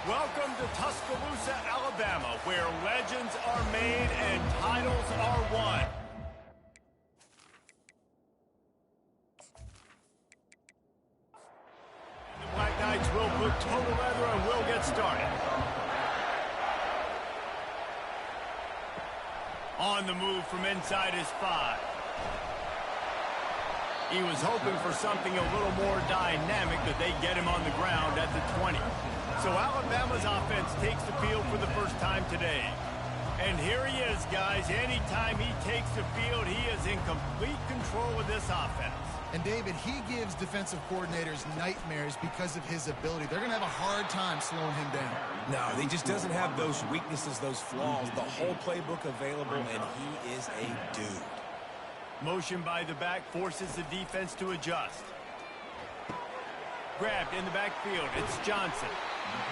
Welcome to Tuscaloosa, Alabama, where legends are made and titles are won. The Black Knights will put total leather and will get started. On the move from inside his 5. He was hoping for something a little more dynamic, that they get him on the ground at the 20. So Alabama's offense takes the field for the first time today. And here he is, guys. Anytime he takes the field, he is in complete control of this offense. And David, he gives defensive coordinators nightmares because of his ability. They're going to have a hard time slowing him down. No, he just doesn't have those weaknesses, those flaws. The whole playbook available, and he is a dude. Motion by the back forces the defense to adjust. Grabbed in the backfield, it's Johnson.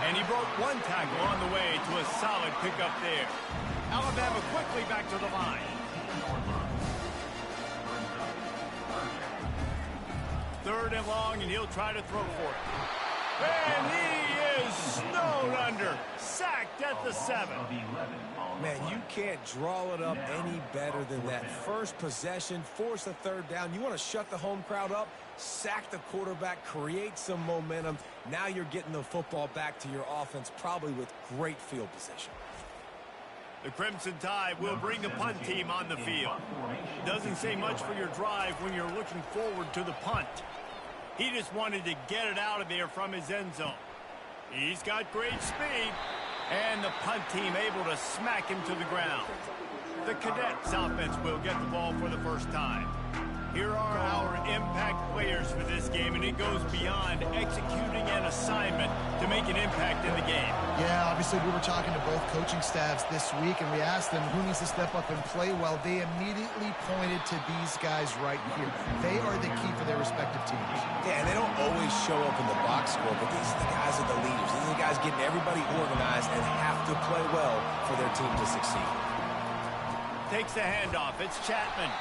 And he broke one tackle on the way to a solid pickup there. Alabama quickly back to the line. Third and long, and he'll try to throw for it. And he is snowed under. Sacked at the 7. Man, you can't draw it up any better than that. First possession, force a third down. You want to shut the home crowd up, sack the quarterback, create some momentum. Now you're getting the football back to your offense, probably with great field position. The Crimson Tide will bring the punt team on the field. Doesn't say much for your drive when you're looking forward to the punt. He just wanted to get it out of there from his end zone. He's got great speed. And the punt team able to smack him to the ground. The Cadets offense will get the ball for the first time. Here are our impact players for this game, and it goes beyond executing an assignment to make an impact in the game. Yeah, obviously we were talking to both coaching staffs this week, and we asked them who needs to step up and play well. They immediately pointed to these guys right here. They are the key for their respective teams. Yeah, and they don't always show up in the box score, but these are the guys that are the leaders. These are the guys getting everybody organized and have to play well for their team to succeed. Takes the handoff. It's Chapman.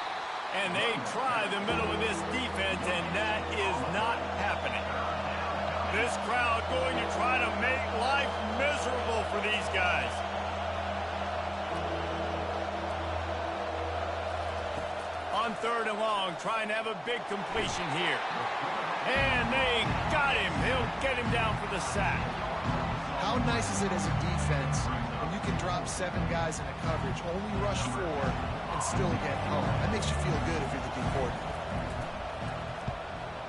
And they try the middle of this defense, and that is not happening. This crowd going to try to make life miserable for these guys. On third and long, trying to have a big completion here. And they got him. He'll get him down for the sack. How nice is it as a defense when you can drop 7 guys in a coverage, only rush 4, and still get home? That makes you feel good if you're the D coordinator.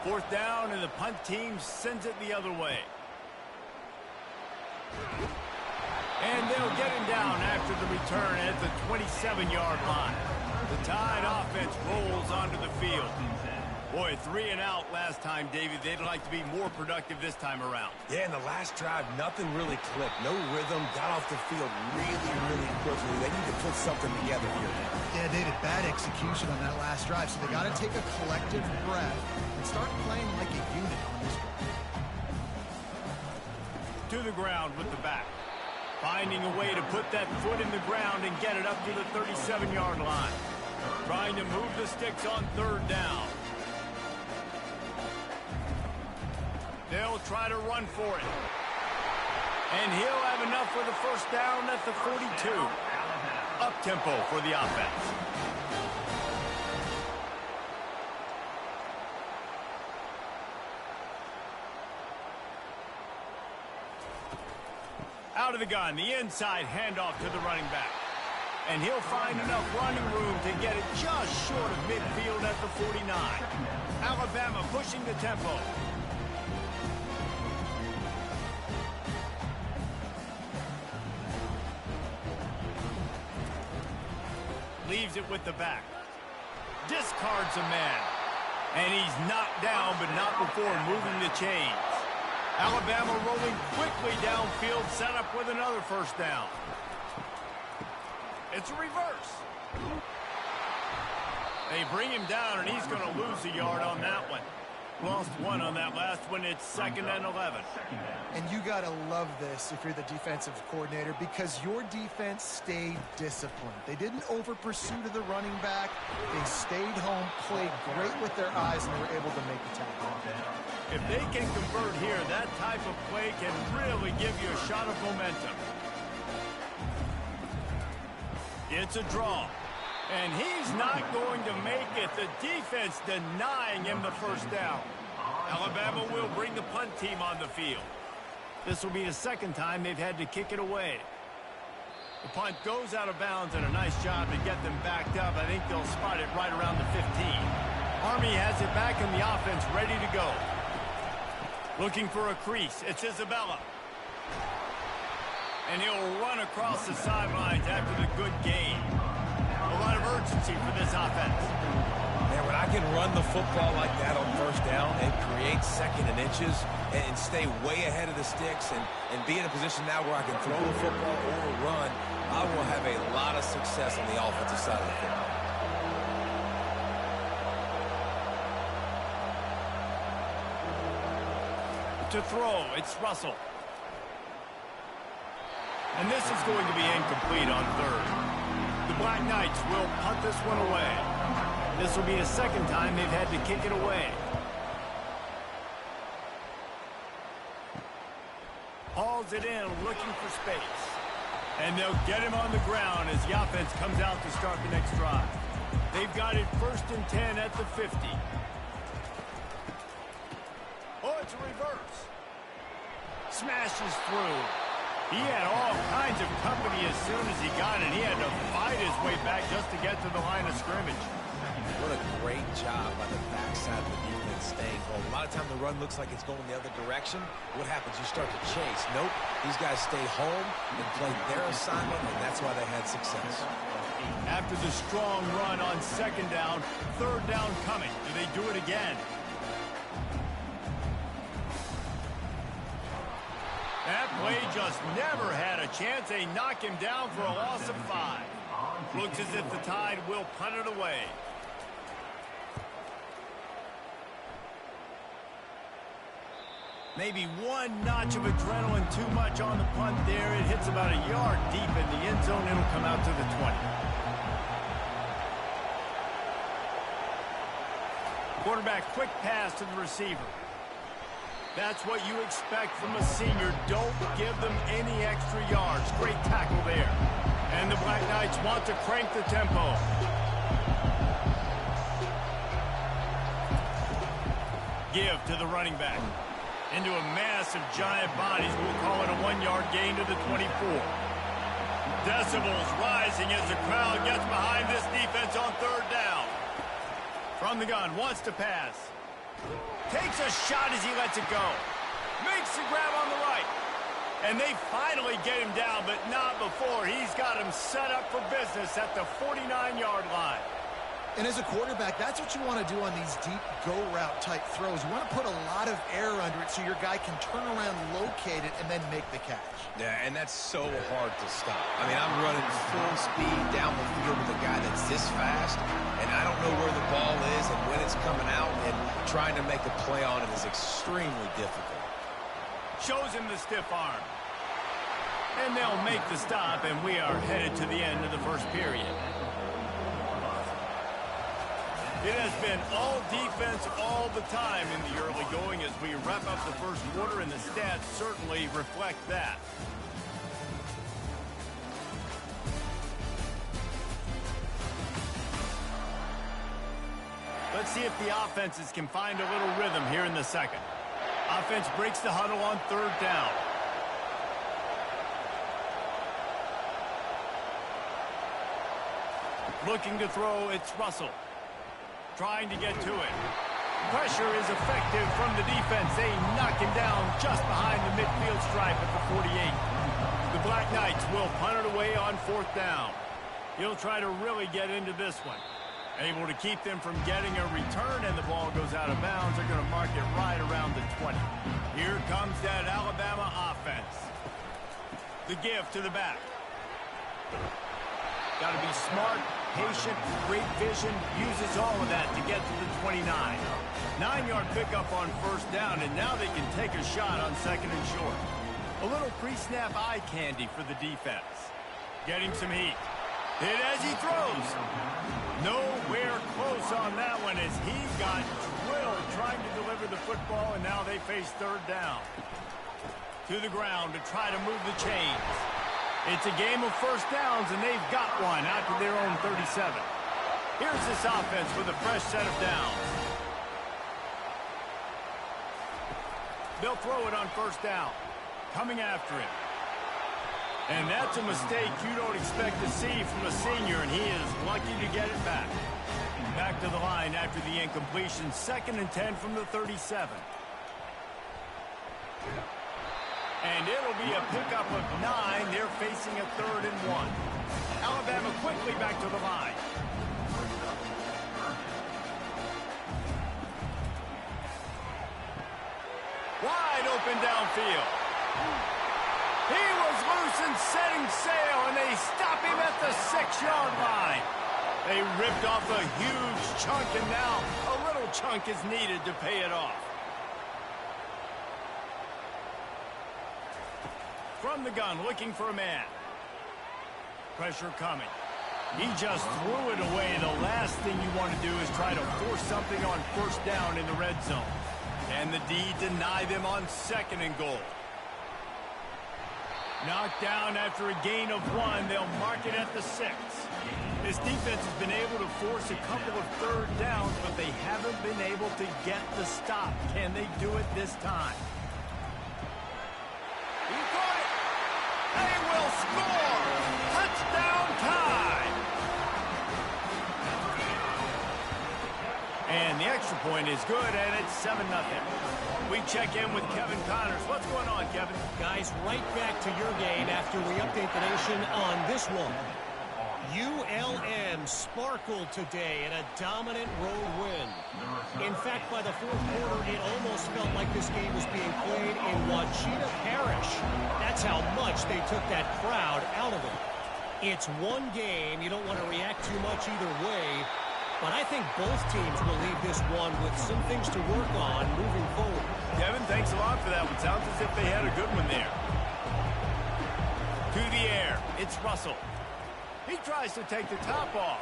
Fourth down, and the punt team sends it the other way. And they'll get him down after the return at the 27-yard line. The Tide offense rolls onto the field. Boy, 3 and out last time, David. They'd like to be more productive this time around. Yeah, in the last drive, nothing really clicked. No rhythm, got off the field really quickly. They need to put something together here. Yeah, David, bad execution on that last drive, so they got to take a collective breath and start playing like a unit on this one. To the ground with the back. Finding a way to put that foot in the ground and get it up to the 37-yard line. Trying to move the sticks on third down. They'll try to run for it. And he'll have enough for the first down at the 42. Up-tempo for the offense. Out of the gun, the inside handoff to the running back. And he'll find enough running room to get it just short of midfield at the 49. Alabama pushing the tempo. Leaves it with the back. Discards a man. And he's knocked down, but not before moving the chains. Alabama rolling quickly downfield, set up with another first down. It's a reverse. They bring him down, and he's going to lose a yard on that one. Lost one on that last one. It's 2nd and 11. And you got to love this if you're the defensive coordinator, because your defense stayed disciplined. They didn't over-pursue to the running back. They stayed home, played great with their eyes, and they were able to make the tackle. If they can convert here, that type of play can really give you a shot of momentum. It's a draw. And he's not going to make it. The defense denying him the first down. Alabama will bring the punt team on the field. This will be the second time they've had to kick it away. The punt goes out of bounds, and a nice job to get them backed up. I think they'll spot it right around the 15. Army has it back in the offense, ready to go. Looking for a crease. It's Isabella. And he'll run across the sidelines after the good gain. A lot of urgency for this offense. And when I can run the football like that on first down and create 2nd and inches and stay way ahead of the sticks and be in a position now where I can throw the football or run, I will have a lot of success on the offensive side of the football. To throw, it's Russell. And this is going to be incomplete on 3rd. The Black Knights will punt this one away. This will be the second time they've had to kick it away. Hauls it in, looking for space. And they'll get him on the ground as the offense comes out to start the next drive. They've got it 1st and 10 at the 50. Oh, it's a reverse. Smashes through. He had all kinds of company as soon as he got it. He had to fight his way back just to get to the line of scrimmage. What a great job by the backside of the defense staying home. A lot of time the run looks like it's going the other direction. What happens? You start to chase. Nope. These guys stay home and play their assignment, and that's why they had success. After the strong run on 2nd down, 3rd down coming. Do they do it again? That play just never had a chance. They knock him down for a loss of 5. Looks as if the Tide will punt it away. Maybe one notch of adrenaline too much on the punt there. It hits about a yard deep in the end zone. It'll come out to the 20. Quarterback, quick pass to the receiver. That's what you expect from a senior. Don't give them any extra yards. Great tackle there. And the Black Knights want to crank the tempo. Give to the running back. Into a mass of giant bodies. We'll call it a 1-yard gain to the 24. Decibels rising as the crowd gets behind this defense on 3rd down. From the gun, wants to pass. Takes a shot as he lets it go. Makes the grab on the right. And they finally get him down, but not before. He's got him set up for business at the 49-yard line. And as a quarterback, that's what you want to do on these deep go-route type throws. You want to put a lot of air under it so your guy can turn around, locate it, and then make the catch. Yeah, and that's so hard to stop. I mean, I'm running full speed down the field with a guy that's this fast, and I don't know where the ball is and when it's coming out, and trying to make a play on it is extremely difficult. Shows him the stiff arm. And they'll make the stop, and we are headed to the end of the first period. It has been all defense all the time in the early going as we wrap up the first quarter, and the stats certainly reflect that. Let's see if the offenses can find a little rhythm here in the second. Offense breaks the huddle on 3rd down. Looking to throw, it's Russell. Trying to get to it. Pressure is effective from the defense. They knock him down just behind the midfield stripe at the 48. The Black Knights will punt it away on 4th down. He'll try to really get into this one. Able to keep them from getting a return, and the ball goes out of bounds. They're going to mark it right around the 20. Here comes that Alabama offense. The give to the back. Got to be smart, patient, great vision, uses all of that to get to the 29. 9-yard pickup on first down, and now they can take a shot on second and short. A little pre-snap eye candy for the defense. Getting some heat. Hit as he throws. Nowhere close on that one as he got drilled trying to deliver the football, and now they face third down. To the ground to try to move the chains. It's a game of first downs, and they've got one out to their own 37. Here's this offense with a fresh set of downs. They'll throw it on first down. Coming after it. And that's a mistake you don't expect to see from a senior, and he is lucky to get it back. Back to the line after the incompletion. 2nd and 10 from the 37. And it'll be a pickup of 9. They're facing a 3rd and 1. Alabama quickly back to the line. Wide open downfield. He was loose and setting sail, and they stop him at the 6-yard line. They ripped off a huge chunk, and now a little chunk is needed to pay it off. From the gun, looking for a man. Pressure coming. He just threw it away. The last thing you want to do is try to force something on first down in the red zone. And the D deny them on 2nd and goal. Knocked down after a gain of 1. They'll mark it at the 6. This defense has been able to force a couple of third downs, but they haven't been able to get the stop. Can they do it this time? He caught it. They will score. Touchdown time. And the extra point is good, and it's 7-0. We check in with Kevin Connors. What's going on, Kevin? Guys, right back to your game after we update the nation on this one. ULM sparkled today in a dominant road win. In fact, by the 4th quarter, it almost felt like this game was being played in Wachita Parish. That's how much they took that crowd out of it. It's one game. You don't want to react too much either way. But I think both teams will leave this one with some things to work on moving forward. Kevin, thanks a lot for that one. Sounds as if they had a good one there. To the air. It's Russell. He tries to take the top off.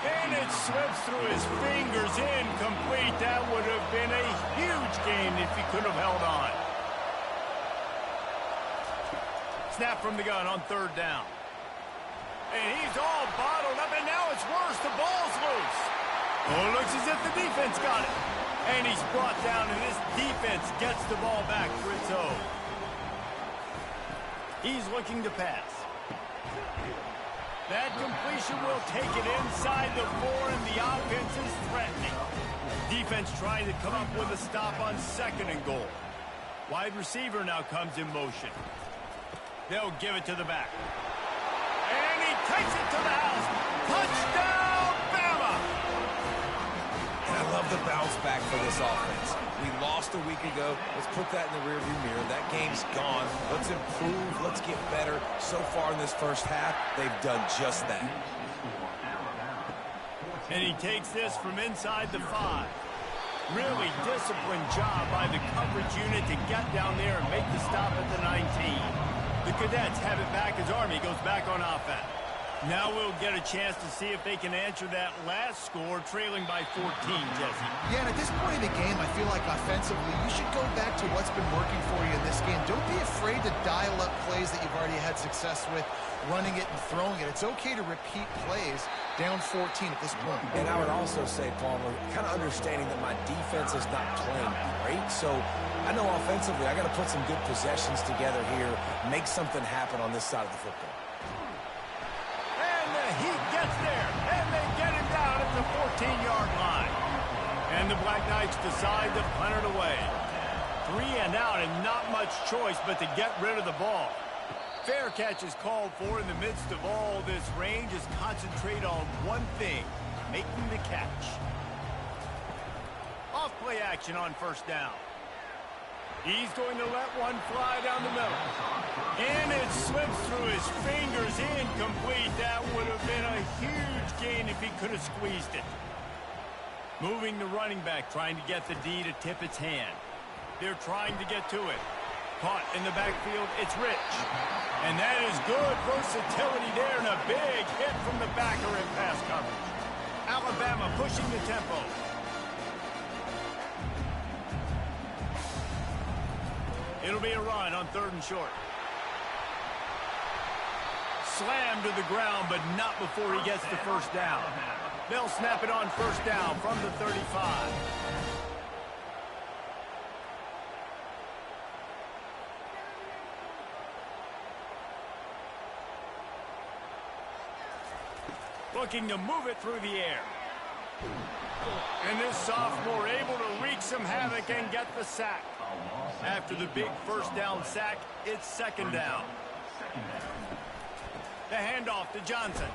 And it slips through his fingers, incomplete. That would have been a huge gain if he could have held on. Snap from the gun on 3rd down. And he's all bottled up, and now it's worse. The ball's loose. Oh, it looks as if the defense got it. And he's brought down, and this defense gets the ball back for its own. He's looking to pass. That completion will take it inside the 4, and the offense is threatening. Defense trying to come up with a stop on 2nd and goal. Wide receiver now comes in motion. They'll give it to the back. And he takes it to the house. Touchdown, Bama! And I love the bounce back for this offense. We lost a week ago. Let's put that in the rearview mirror. That game's gone. Let's improve. Let's get better. So far in this first half, they've done just that. And he takes this from inside the 5. Really disciplined job by the coverage unit to get down there and make the stop at the 19. The Cadets have it back as Army goes back on offense. Now we'll get a chance to see if they can answer that last score, trailing by 14, Jesse. Yeah, and at this point in the game, I feel like offensively, you should go back to what's been working for you in this game. Don't be afraid to dial up plays that you've already had success with, running it and throwing it. It's okay to repeat plays down 14 at this point. And I would also say, Palmer, kind of understanding that my defense is not playing great, so I know offensively I got to put some good possessions together here, make something happen on this side of the football. He gets there, and they get him down at the 14-yard line. And the Black Knights decide to punt it away. 3 and out, and not much choice but to get rid of the ball. Fair catch is called for in the midst of all this range. Is concentrate on one thing, making the catch. Off play action on first down. He's going to let one fly down the middle. And it slips through his fingers, incomplete. That would have been a huge gain if he could have squeezed it. Moving the running back, trying to get the D to tip its hand. They're trying to get to it. Caught in the backfield, it's Rich. And that is good versatility there, and a big hit from the backer in pass coverage. Alabama pushing the tempo. It'll be a run on 3rd and short. Slammed to the ground, but not before he gets the first down. They'll snap it on 1st down from the 35. Looking to move it through the air. And this sophomore able to wreak some havoc and get the sack. After the big 1st down sack, it's 2nd down. The handoff to Johnson.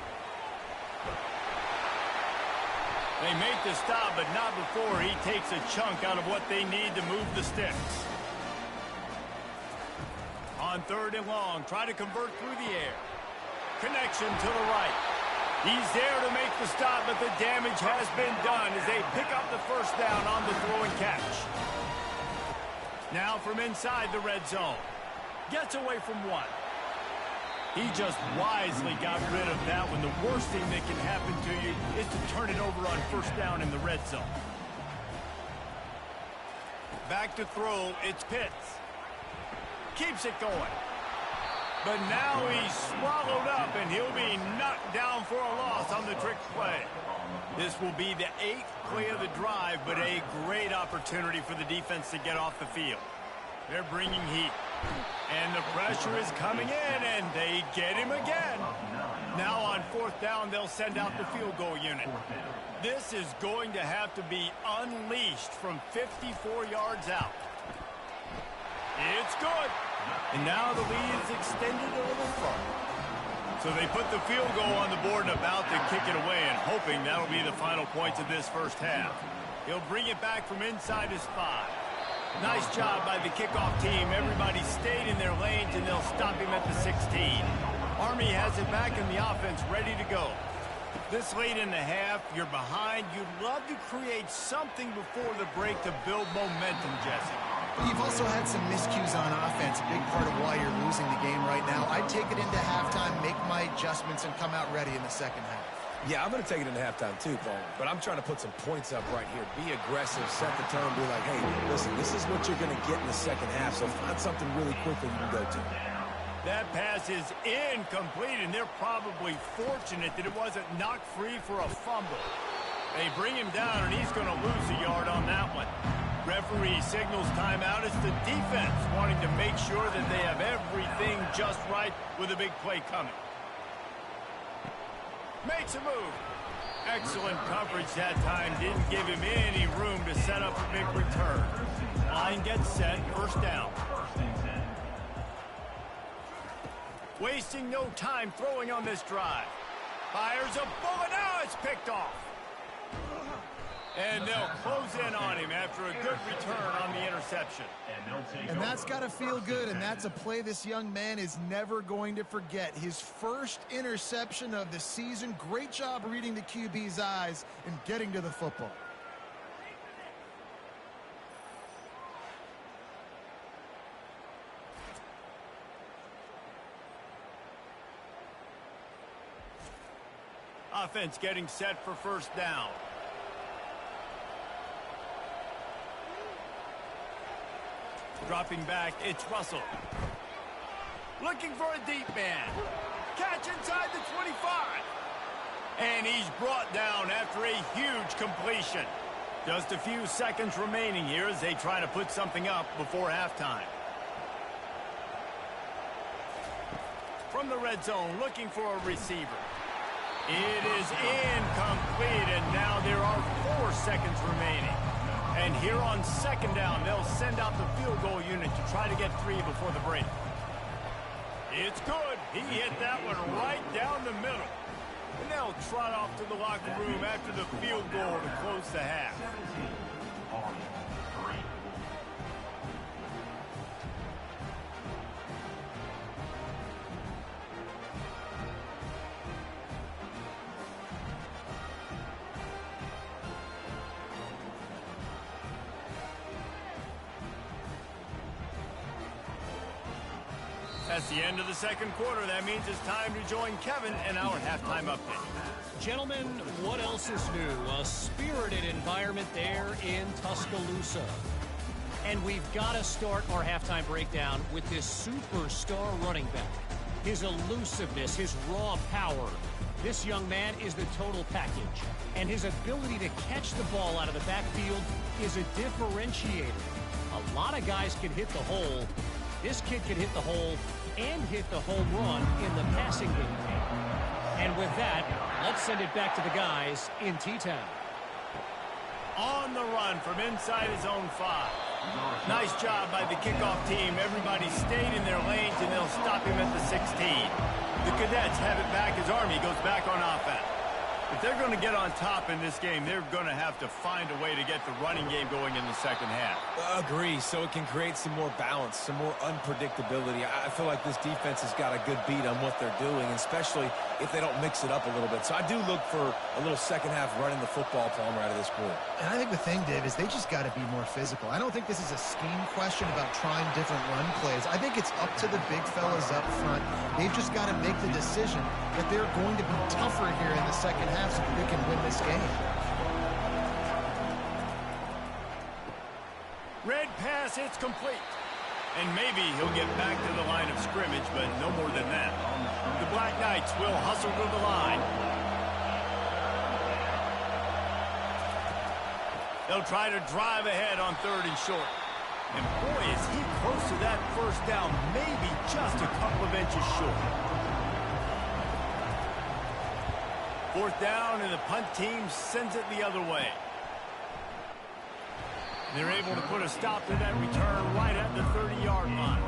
They make the stop, but not before he takes a chunk out of what they need to move the sticks. On 3rd and long, try to convert through the air. Connection to the right. He's there to make the stop, but the damage has been done as they pick up the 1st down on the throw and catch. Now from inside the red zone. Gets away from one. He just wisely got rid of that one. The worst thing that can happen to you is to turn it over on 1st down in the red zone. Back to throw, it's Pitts. Keeps it going. But now he's swallowed up, and he'll be knocked down for a loss on the trick play. This will be the 8th play of the drive, but a great opportunity for the defense to get off the field. They're bringing heat. And the pressure is coming in, and they get him again. Now on 4th down, they'll send out the field goal unit. This is going to have to be unleashed from 54 yards out. It's good. And now the lead is extended a little further. So they put the field goal on the board and about to kick it away, and hoping that'll be the final points of this 1st half. He'll bring it back from inside his 5. Nice job by the kickoff team. Everybody stayed in their lanes, and they'll stop him at the 16. Army has it back in the offense, ready to go. This late in the half, you're behind. You'd love to create something before the break to build momentum, Jesse. You've also had some miscues on offense, a big part of why you're losing the game right now. I'd take it into halftime, make my adjustments, and come out ready in the 2nd half. Yeah, I'm going to take it into halftime too, Paul. But I'm trying to put some points up right here. Be aggressive, set the tone, be like, hey, listen, this is what you're going to get in the 2nd half, so find something really quickly you can go to. That pass is incomplete, and they're probably fortunate that it wasn't knocked free for a fumble. They bring him down, and he's going to lose a yard on that one. Referee signals timeout. It's the defense wanting to make sure that they have everything just right with a big play coming. Makes a move. Excellent coverage that time. Didn't give him any room to set up a big return. Line gets set. 1st down. Wasting no time throwing on this drive. Fires a bullet. Now it's picked off. And they'll close in on him after a good return on the interception. And that's got to feel good, and that's a play this young man is never going to forget. His 1st interception of the season. Great job reading the QB's eyes and getting to the football. Offense getting set for 1st down. Dropping back, it's Russell. Looking for a deep man. Catch inside the 25. And he's brought down after a huge completion. Just a few seconds remaining here as they try to put something up before halftime. From the red zone, looking for a receiver. It is incomplete, and now there are 4 seconds remaining. And here on 2nd down, they'll send out the field goal unit to try to get 3 before the break. It's good. He hit that one right down the middle. And they'll trot off to the locker room after the field goal to close the half. That's the end of the second quarter. That means it's time to join Kevin in our halftime update. Gentlemen, what else is new? A spirited environment there in Tuscaloosa. And we've got to start our halftime breakdown with this superstar running back. His elusiveness, his raw power. This young man is the total package. And his ability to catch the ball out of the backfield is a differentiator. A lot of guys can hit the hole. This kid can hit the hole and hit the home run in the passing game. And with that, let's send it back to the guys in T-Town. On the run from inside his own 5. Nice job by the kickoff team. Everybody stayed in their lanes, and they'll stop him at the 16. The Cadets have it back as Army goes back on offense. If they're going to get on top in this game, they're going to have to find a way to get the running game going in the second half. Agree, so it can create some more balance, some more unpredictability. I feel like this defense has got a good beat on what they're doing, especially if they don't mix it up a little bit. So I do look for a little second half running the football Palmer out of this group. And I think the thing, Dave, is they just got to be more physical. I don't think this is a scheme question about trying different run plays. I think it's up to the big fellas up front. They've just got to make the decision that they're going to be tougher here in the second half so that they can win this game. Red pass, it's complete. And maybe he'll get back to the line of scrimmage, but no more than that. The Black Knights will hustle to the line. They'll try to drive ahead on 3rd and short. And boy, is he close to that first down, maybe just a couple of inches short. 4th down, and the punt team sends it the other way. They're able to put a stop to that return right at the 30-yard line.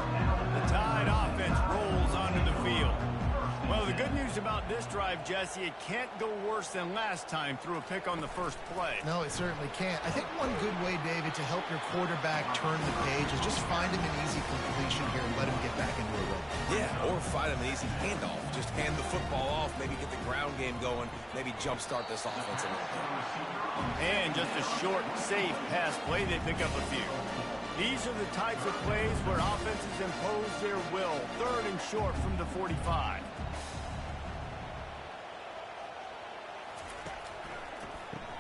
The Tide offense rolls onto the field. Well, the good news about this drive, Jesse, it can't go worse than last time through a pick on the first play. No, it certainly can't. I think one good way, David, to help your quarterback turn the page is just find him an easy completion here and let him get back into a rhythm. Yeah, or find him an easy handoff. Just hand the football off, maybe get the ground game going, maybe jumpstart this offense a little bit. And just a short, safe pass play, they pick up a few. These are the types of plays where offenses impose their will. 3rd and short from the 45.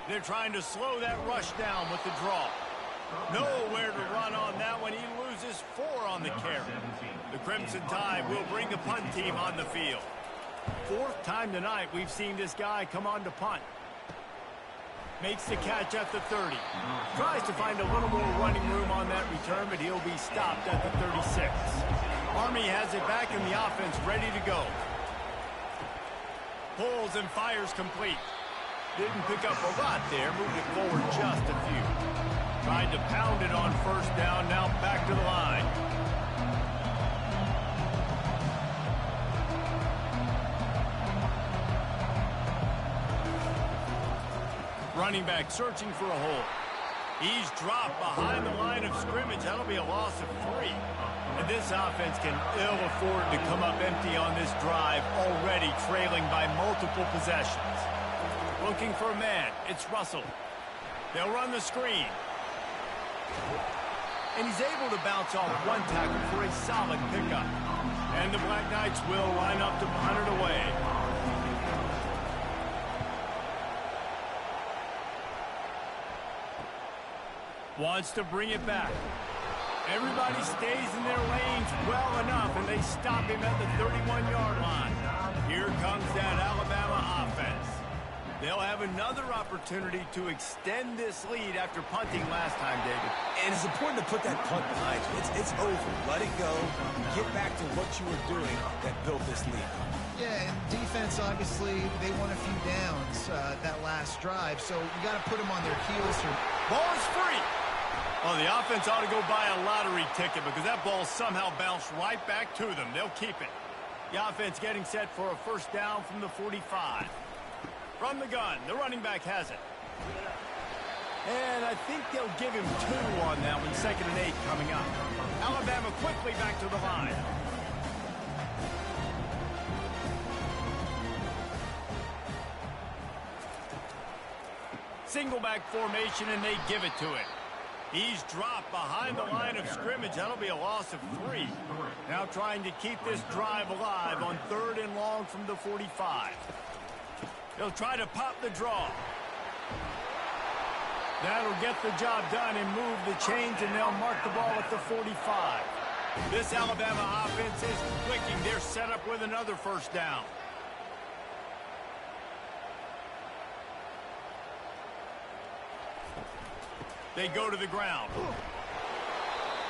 They're trying to slow that rush down with the draw. Nowhere to run on that one. He loses 4 on the carry. The Crimson Tide will bring the punt team on the field. 4th time tonight we've seen this guy come on to punt. Makes the catch at the 30. Tries to find a little more running room on that return, but he'll be stopped at the 36. Army has it back in the offense, ready to go. Pulls and fires complete. Didn't pick up a lot there, moved it forward just a few. Tried to pound it on 1st down, now back to the line. Running back searching for a hole. He's dropped behind the line of scrimmage. That'll be a loss of 3. And this offense can ill afford to come up empty on this drive, already trailing by multiple possessions. Looking for a man. It's Russell. They'll run the screen. And he's able to bounce off 1 tackle for a solid pickup. And the Black Knights will line up to punt it away. Wants to bring it back. Everybody stays in their lanes well enough, and they stop him at the 31-yard line. Here comes that Alabama offense. They'll have another opportunity to extend this lead after punting last time, David. And it's important to put that punt behind you. It's over. Let it go. Get back to what you were doing that built this lead. Yeah, and defense, obviously, they won a few downs that last drive, so you got to put them on their heels here. Ball is free. Well, the offense ought to go buy a lottery ticket because that ball somehow bounced right back to them. They'll keep it. The offense getting set for a 1st down from the 45. From the gun, the running back has it. And I think they'll give him 2 on that one. 2nd and 8 coming up. Alabama quickly back to the line. Single back formation, and they give it to him. He's dropped behind the line of scrimmage. That'll be a loss of 3. Now trying to keep this drive alive on 3rd and long from the 45. They'll try to pop the draw. That'll get the job done and move the chains, and they'll mark the ball at the 45. This Alabama offense is clicking. They're set up with another first down. They go to the ground.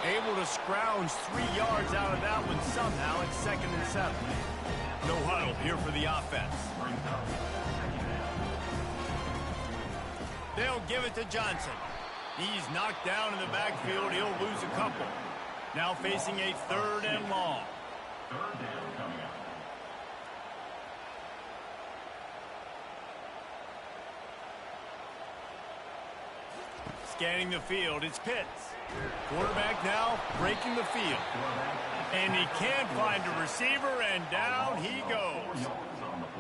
Able to scrounge 3 yards out of that one somehow. It's 2nd and 7. No huddle here for the offense. They'll give it to Johnson. He's knocked down in the backfield. He'll lose a couple. Now facing a 3rd and long. Scanning the field, it's Pitts. Quarterback now breaking the field. And he can't find a receiver, and down he goes.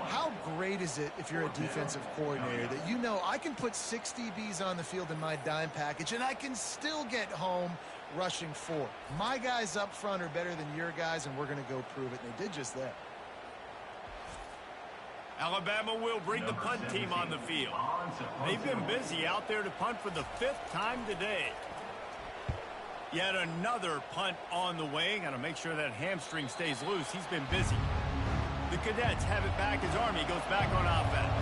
How great is it if you're a defensive coordinator that you know I can put 6 DBs on the field in my dime package and I can still get home rushing 4. My guys up front are better than your guys, and we're going to go prove it. And they did just that. Alabama will bring the punt team on the field. They've been busy out there to punt for the 5th time today. Yet another punt on the way. Got to make sure that hamstring stays loose. He's been busy. The Cadets have it back as Army goes back on offense.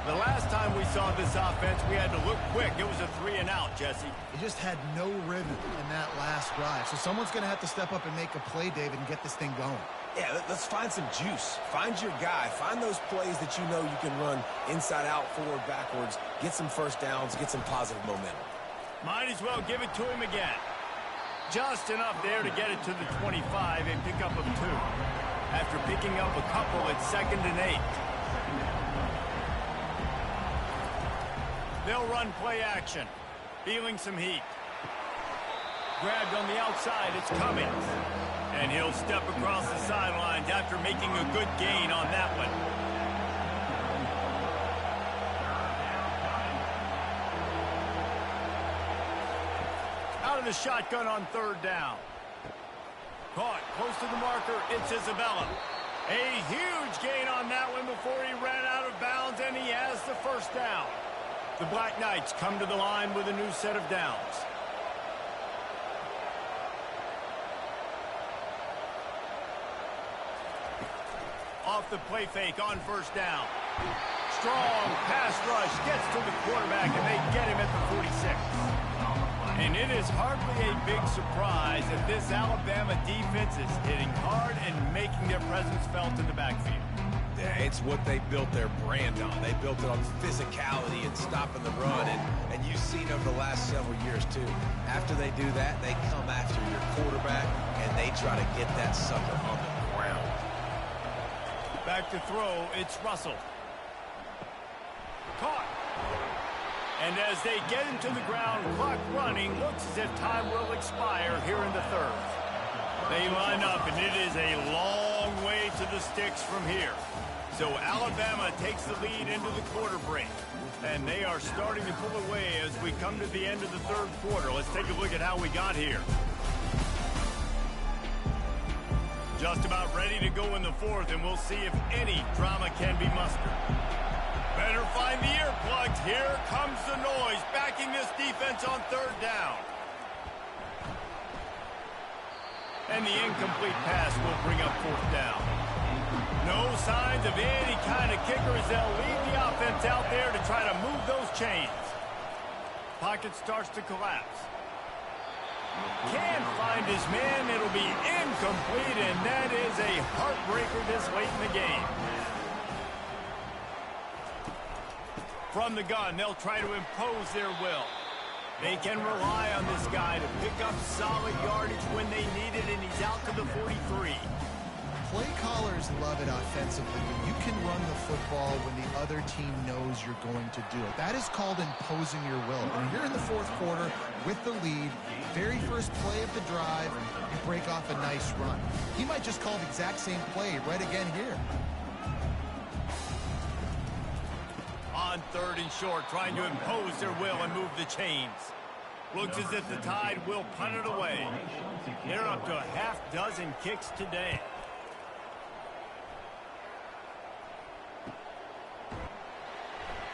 The last time we saw this offense, we had to look quick. It was a 3 and out, Jesse. He just had no rhythm in that last drive. So someone's going to have to step up and make a play, David, and get this thing going. Yeah, let's find some juice. Find your guy. Find those plays that you know you can run inside out, forward, backwards. Get some first downs. Get some positive momentum. Might as well give it to him again. Just enough there to get it to the 25 and pick up of 2. After picking up a couple, it's 2nd and 8. They'll run play action. Feeling some heat. Grabbed on the outside, it's Cummings. And he'll step across the sidelines after making a good gain on that one. Out of the shotgun on 3rd down. Caught close to the marker, it's Isabella. A huge gain on that one before he ran out of bounds, and he has the first down. The Black Knights come to the line with a new set of downs. Off the play fake on 1st down. Strong pass rush gets to the quarterback, and they get him at the 46. And it is hardly a big surprise that this Alabama defense is hitting hard and making their presence felt in the backfield. Yeah, it's what they built their brand on. They built it on physicality and stopping the run, and you've seen over the last several years, too. After they do that, they come after your quarterback, and they try to get that sucker on the ground. Back to throw, it's Russell. Caught. And as they get him to the ground, clock running, looks as if time will expire here in the 3rd. They line up, and it is a long way to the sticks from here. So Alabama takes the lead into the quarter break. And they are starting to pull away as we come to the end of the 3rd quarter. Let's take a look at how we got here. Just about ready to go in the 4th, and we'll see if any drama can be mustered. Better find the earplugs. Here comes the noise, backing this defense on 3rd down. And the incomplete pass will bring up 4th down. No signs of any kind of kicker as they'll leave the offense out there to try to move those chains. Pocket starts to collapse. Can't find his man. It'll be incomplete, and that is a heartbreaker this late in the game. From the gun, they'll try to impose their will. They can rely on this guy to pick up solid yardage when they need it, and he's out to the 43. Play callers love it offensively when you can run the football when the other team knows you're going to do it. That is called imposing your will. And here in the 4th quarter with the lead, very first play of the drive, you break off a nice run. He might just call the exact same play right again here. On 3rd and short, trying to impose their will and move the chains. Looks as if the Tide will punt it away. They're up to a half dozen kicks today.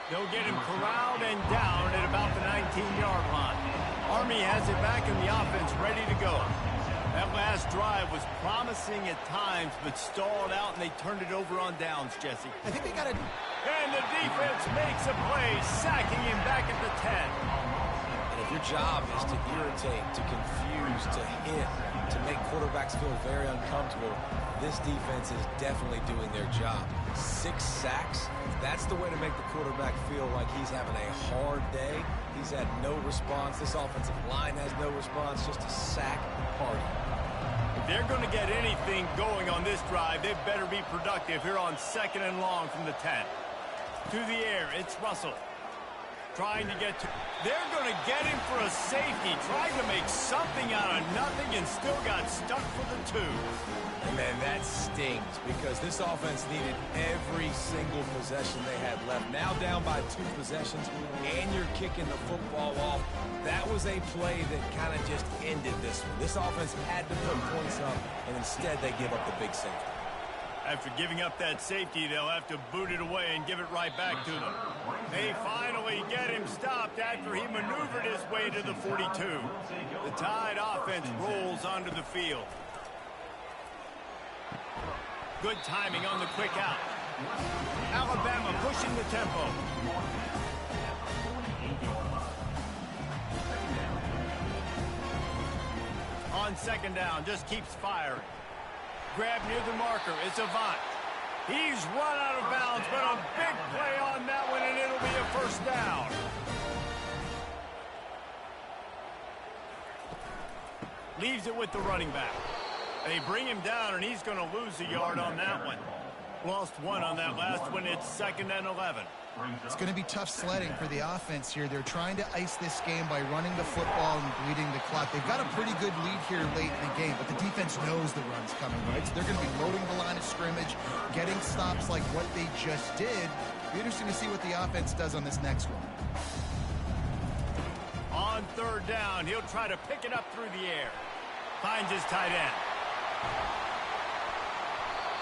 They'll get him corralled and down at about the 19-yard line. Army has it back in the offense, ready to go. That last drive was promising at times, but stalled out, and they turned it over on downs, Jesse. I think they got to... And the defense makes a play, sacking him back at the 10. And if your job is to irritate, to confuse, to hit, to make quarterbacks feel very uncomfortable, this defense is definitely doing their job. 6 sacks, that's the way to make the quarterback feel like he's having a hard day. He's had no response. This offensive line has no response, just a sack party. If they're going to get anything going on this drive, they better be productive here on 2nd and long from the 10. To the air, it's Russell. Trying to get to... They're going to get him for a safety. Trying to make something out of nothing and still got stuck for the 2. And man, that stings because this offense needed every single possession they had left. Now down by 2 possessions, and you're kicking the football off. That was a play that kind of just ended this one. This offense had to put points up, and instead they give up the big safety. After giving up that safety, they'll have to boot it away and give it right back to them. They finally get him stopped after he maneuvered his way to the 42. The Tide offense rolls onto the field. Good timing on the quick out. Alabama pushing the tempo. On 2nd down, just keeps firing. Grab near the marker, it's Avant. He's run out of bounds, but a big play on that one, and it'll be a 1st down. Leaves it with the running back. They bring him down, and he's going to lose a yard on that one. Lost 1 on that last one. It's 2nd and 11. It's going to be tough sledding for the offense here. They're trying to ice this game by running the football and bleeding the clock. They've got a pretty good lead here late in the game, but the defense knows the run's coming, right? So they're going to be loading the line of scrimmage, getting stops like what they just did. Be interesting to see what the offense does on this next one. On 3rd down, he'll try to pick it up through the air. Finds his tight end.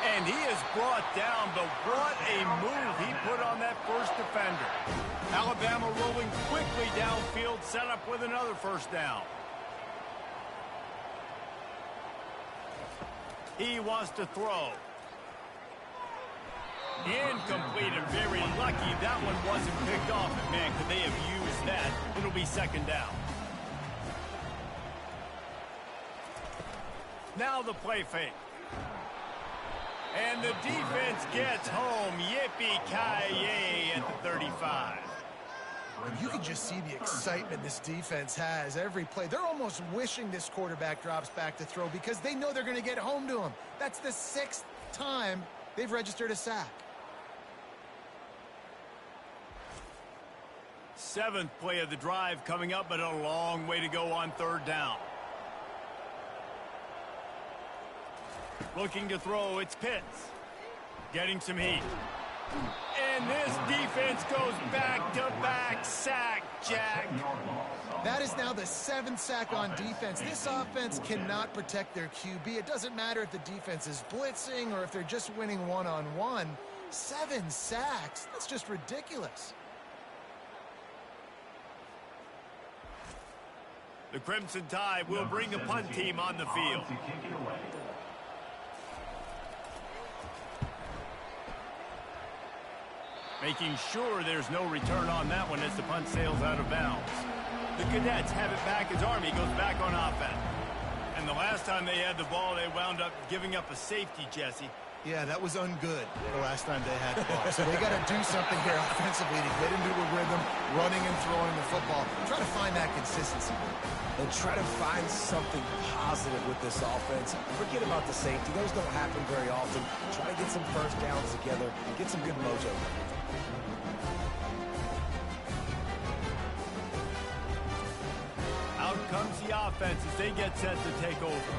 And he is brought down, but what a move he put on that first defender. Alabama rolling quickly downfield, set up with another 1st down. He wants to throw. Incomplete and very lucky that one wasn't picked off. And man, could they have used that? It'll be 2nd down. Now the play fake. And the defense gets home. Yippee-ki-yay at the 35. You can just see the excitement this defense has every play. They're almost wishing this quarterback drops back to throw because they know they're going to get home to him. That's the 6th time they've registered a sack. 7th play of the drive coming up, but a long way to go on 3rd down. Looking to throw, it's Pitts. Getting some heat. And this defense goes back-to-back sack, Jack. That is now the 7th sack on defense. This offense cannot protect their QB. It doesn't matter if the defense is blitzing or if they're just winning one-on-one. 7 sacks, that's just ridiculous. The Crimson Tide will bring the punt team on the field. Making sure there's no return on that one as the punt sails out of bounds. The Cadets have it back as Army goes back on offense. And the last time they had the ball, they wound up giving up a safety, Jesse. Yeah, that was ungood the last time they had the ball. So they got to do something here offensively to get into a rhythm, running and throwing the football. Try to find that consistency. And try to find something positive with this offense. Forget about the safety. Those don't happen very often. Try to get some 1st downs together and get some good mojo. Out comes the offense as they get set to take over.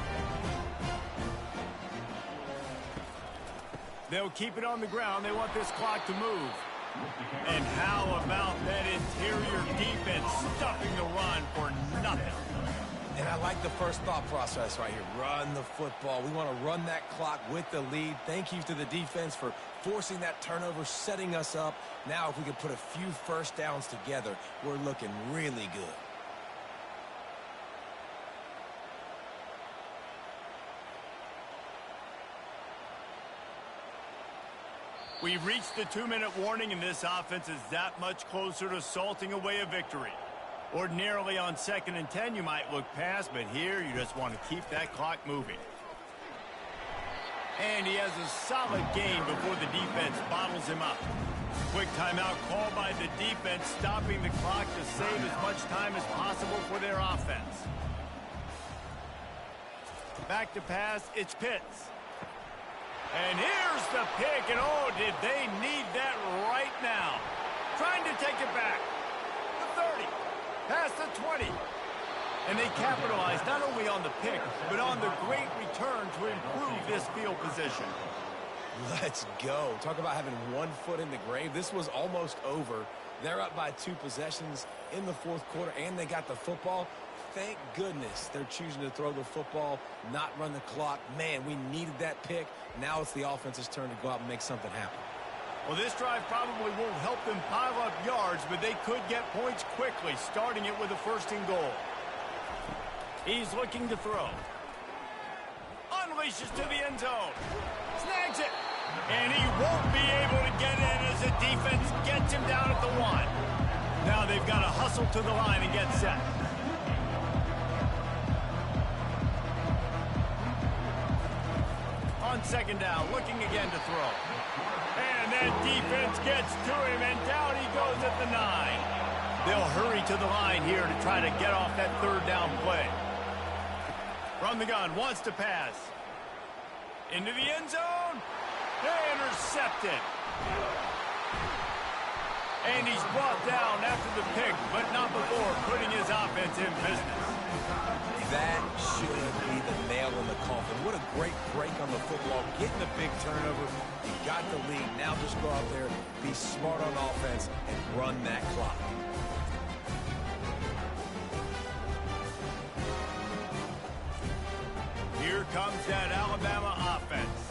They'll keep it on the ground. They want this clock to move. And how about that interior defense stuffing the run for nothing? And I like the first thought process right here. Run the football. We want to run that clock with the lead. Thank you to the defense for forcing that turnover, setting us up. Now if we can put a few first downs together, we're looking really good. We've reached the 2-minute warning, and this offense is that much closer to salting away a victory. Ordinarily on 2nd and 10, you might look past, but here you just want to keep that clock moving. And he has a solid gain before the defense bottles him up. Quick timeout called by the defense, stopping the clock to save as much time as possible for their offense. Back to pass, it's Pitts. And here's the pick, and oh, did they need that right now. Trying to take it back. The 30, past the 20. And they capitalized not only on the pick, but on the great return to improve this field position. Let's go. Talk about having one foot in the grave. This was almost over. They're up by 2 possessions in the 4th quarter, and they got the football. Thank goodness they're choosing to throw the football, not run the clock. Man, we needed that pick. Now it's the offense's turn to go out and make something happen. Well, this drive probably won't help them pile up yards, but they could get points quickly, starting it with a 1st and goal. He's looking to throw. Unleashes to the end zone. Snags it. And he won't be able to get in as the defense gets him down at the 1. Now they've got to hustle to the line and get set. On 2nd down, looking again to throw. And that defense gets to him, and down he goes at the 9. They'll hurry to the line here to try to get off that 3rd down play. From the gun, wants to pass. Into the end zone. Intercepted. And he's brought down after the pick, but not before putting his offense in business. That should be the nail in the coffin. What a great break on the football. Getting a big turnover. You got the lead. Now just go out there, be smart on offense, and run that clock. Here comes that Alabama offense.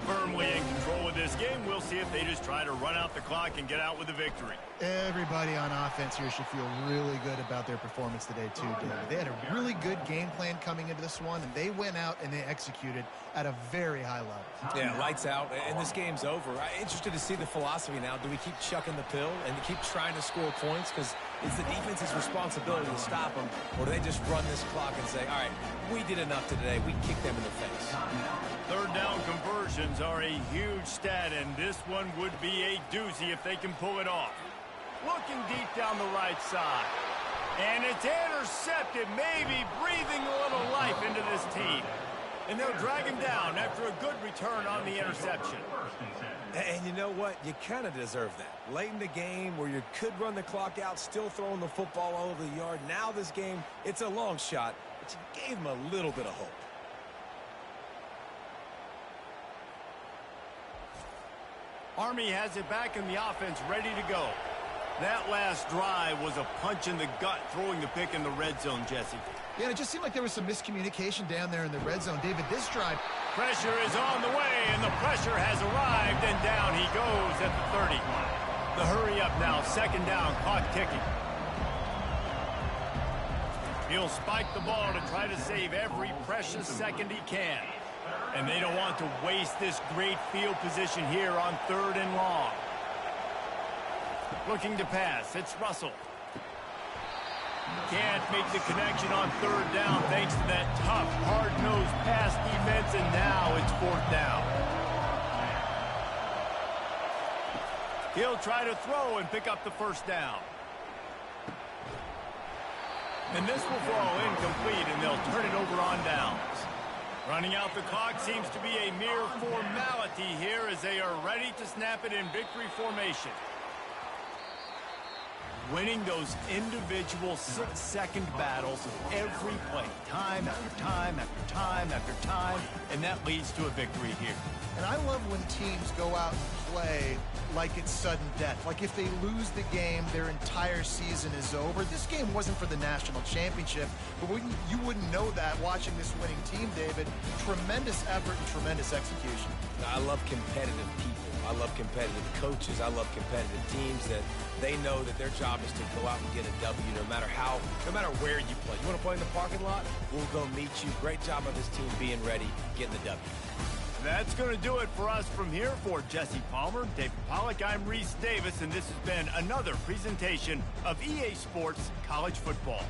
Firmly in control of this game. We'll see if they just try to run out the clock and get out with a victory. Everybody on offense here should feel really good about their performance today, too, David. They had a really good game plan coming into this one, and they went out and they executed at a very high level. Yeah, lights out, and this game's over. I'm interested to see the philosophy now. Do we keep chucking the pill and keep trying to score points? Because it's the defense's responsibility to stop them, or do they just run this clock and say, all right, we did enough today. We kicked them in the face. 3rd down conversions are a huge stat, and this one would be a doozy if they can pull it off. Looking deep down the right side. And it's intercepted, maybe breathing a little life into this team. And they'll drag him down after a good return on the interception. And you know what? You kind of deserve that. Late in the game where you could run the clock out, still throwing the football all over the yard. Now this game, it's a long shot, but you gave him a little bit of hope. Army has it back in the offense, ready to go. That last drive was a punch in the gut, throwing the pick in the red zone, Jesse. Yeah, it just seemed like there was some miscommunication down there in the red zone. David, this drive... Pressure is on the way, and the pressure has arrived, and down he goes at the 30. The hurry up now, 2nd down, clock ticking. He'll spike the ball to try to save every precious second he can. And they don't want to waste this great field position here on 3rd and long. Looking to pass, it's Russell. Can't make the connection on 3rd down thanks to that tough, hard-nosed pass defense, and now it's 4th down. He'll try to throw and pick up the 1st down. And this will fall incomplete, and they'll turn it over on downs. Running out the clock seems to be a mere formality here as they are ready to snap it in victory formation. winning those individual 6-second battles every play, time after time after time after time, and that leads to a victory here. And I love when teams go out and play like it's sudden death. Like if they lose the game, their entire season is over. This game wasn't for the national championship, but you wouldn't know that watching this winning team, David. Tremendous effort and tremendous execution. I love competitive people. I love competitive coaches. I love competitive teams that they know that their job is to go out and get a W no matter where you play. You want to play in the parking lot? We'll go meet you. Great job of this team being ready, getting the W. That's going to do it for us from here. For Jesse Palmer, David Pollack, I'm Reese Davis, and this has been another presentation of EA Sports College Football.